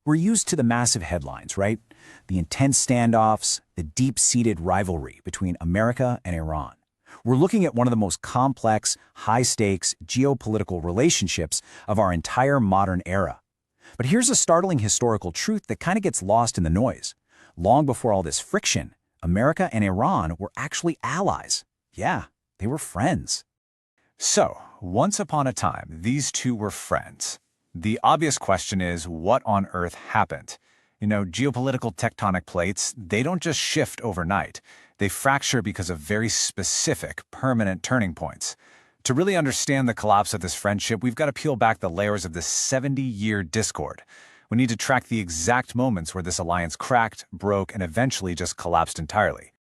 We're used to the massive headlines, right? The intense standoffs, the deep-seated rivalry between America and Iran. We're looking at one of the most complex, high-stakes geopolitical relationships of our entire modern era. But here's a startling historical truth that kind of gets lost in the noise. Long before all this friction, America and Iran were actually allies. Yeah, they were friends. So, once upon a time, these two were friends. The obvious question is, what on earth happened? Geopolitical tectonic plates, they don't just shift overnight. They fracture because of very specific, permanent turning points. To really understand the collapse of this friendship, we've got to peel back the layers of this 70-year discord. We need to track the exact moments where this alliance cracked, broke, and eventually just collapsed entirely.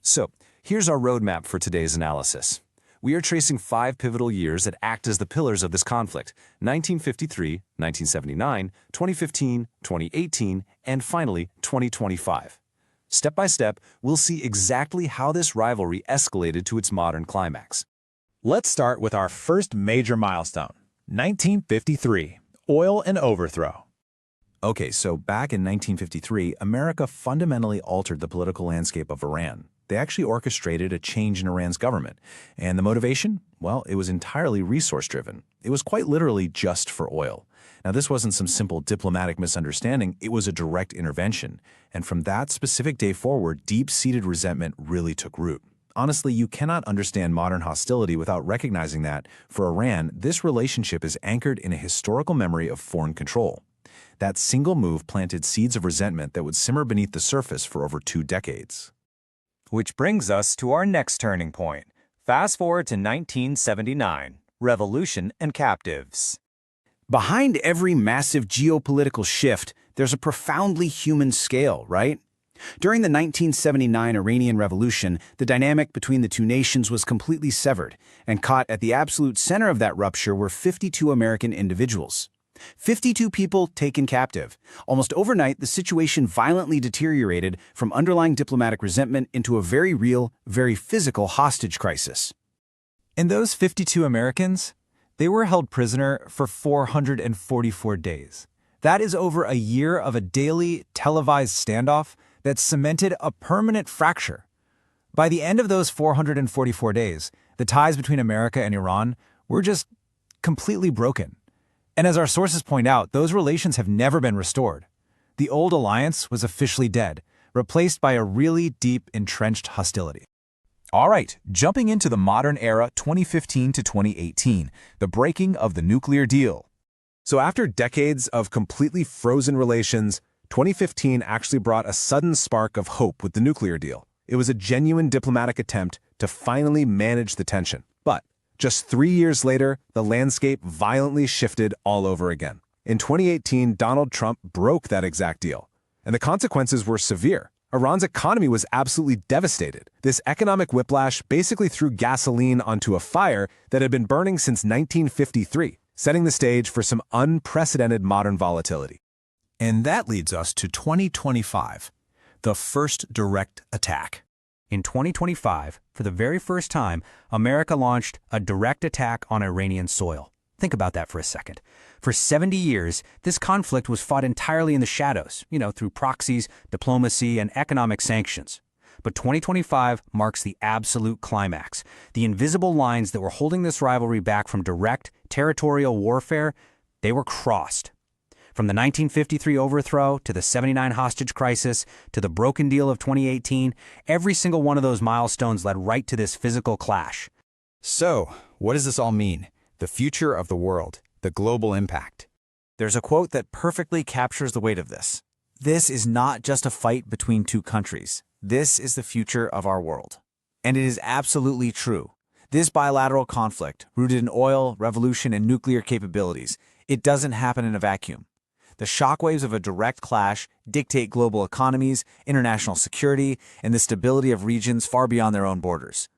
So, here's our roadmap for today's analysis. We are tracing 5 pivotal years that act as the pillars of this conflict: 1953, 1979, 2015, 2018, and finally 2025. Step by step, we'll see exactly how this rivalry escalated to its modern climax. Let's start with our first major milestone, 1953, oil and overthrow. Okay, so back in 1953, America fundamentally altered the political landscape of Iran. They actually orchestrated a change in Iran's government. And the motivation? Well, it was entirely resource-driven. It was quite literally just for oil. Now, this wasn't some simple diplomatic misunderstanding. It was a direct intervention. And from that specific day forward, deep-seated resentment really took root. Honestly, you cannot understand modern hostility without recognizing that, for Iran, this relationship is anchored in a historical memory of foreign control. That single move planted seeds of resentment that would simmer beneath the surface for over 2 decades. Which brings us to our next turning point. Fast forward to 1979, revolution and captives. Behind every massive geopolitical shift, there's a profoundly human scale, right? During the 1979 Iranian Revolution, the dynamic between the two nations was completely severed, and caught at the absolute center of that rupture were 52 American individuals. 52 people taken captive. Almost overnight, the situation violently deteriorated from underlying diplomatic resentment into a very real, very physical hostage crisis. And those 52 Americans, they were held prisoner for 444 days. That is over a year of a daily televised standoff that cemented a permanent fracture. By the end of those 444 days, the ties between America and Iran were just completely broken. And as our sources point out, those relations have never been restored. The old alliance was officially dead, replaced by a really deep, entrenched hostility. All right, jumping into the modern era 2015 to 2018, the breaking of the nuclear deal. So after decades of completely frozen relations, 2015 actually brought a sudden spark of hope with the nuclear deal. It was a genuine diplomatic attempt to finally manage the tension. But just 3 years later, the landscape violently shifted all over again. In 2018, Donald Trump broke that exact deal, and the consequences were severe. Iran's economy was absolutely devastated. This economic whiplash basically threw gasoline onto a fire that had been burning since 1953, setting the stage for some unprecedented modern volatility. And that leads us to 2025, the first direct attack. In 2025, for the very first time, America launched a direct attack on Iranian soil. Think about that for a second. For 70 years, this conflict was fought entirely in the shadows, through proxies, diplomacy, and economic sanctions. But 2025 marks the absolute climax. The invisible lines that were holding this rivalry back from direct, territorial warfare, they were crossed. From the 1953 overthrow to the 79 hostage crisis to the broken deal of 2018, every single one of those milestones led right to this physical clash. So, what does this all mean? The future of the world, the global impact. There's a quote that perfectly captures the weight of this. This is not just a fight between two countries. This is the future of our world. And it is absolutely true. This bilateral conflict, rooted in oil, revolution, and nuclear capabilities, it doesn't happen in a vacuum. The shockwaves of a direct clash dictate global economies, international security, and the stability of regions far beyond their own borders.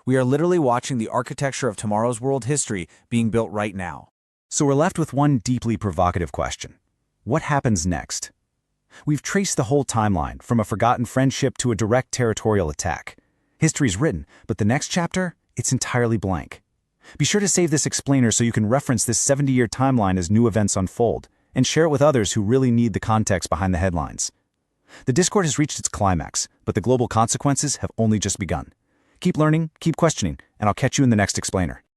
We are literally watching the architecture of tomorrow's world history being built right now. So we're left with one deeply provocative question. What happens next? We've traced the whole timeline, from a forgotten friendship to a direct territorial attack. History's written, but the next chapter, it's entirely blank. Be sure to save this explainer so you can reference this 70-year timeline as new events unfold. and share it with others who really need the context behind the headlines. The discord has reached its climax, but the global consequences have only just begun. Keep learning, keep questioning, and I'll catch you in the next explainer.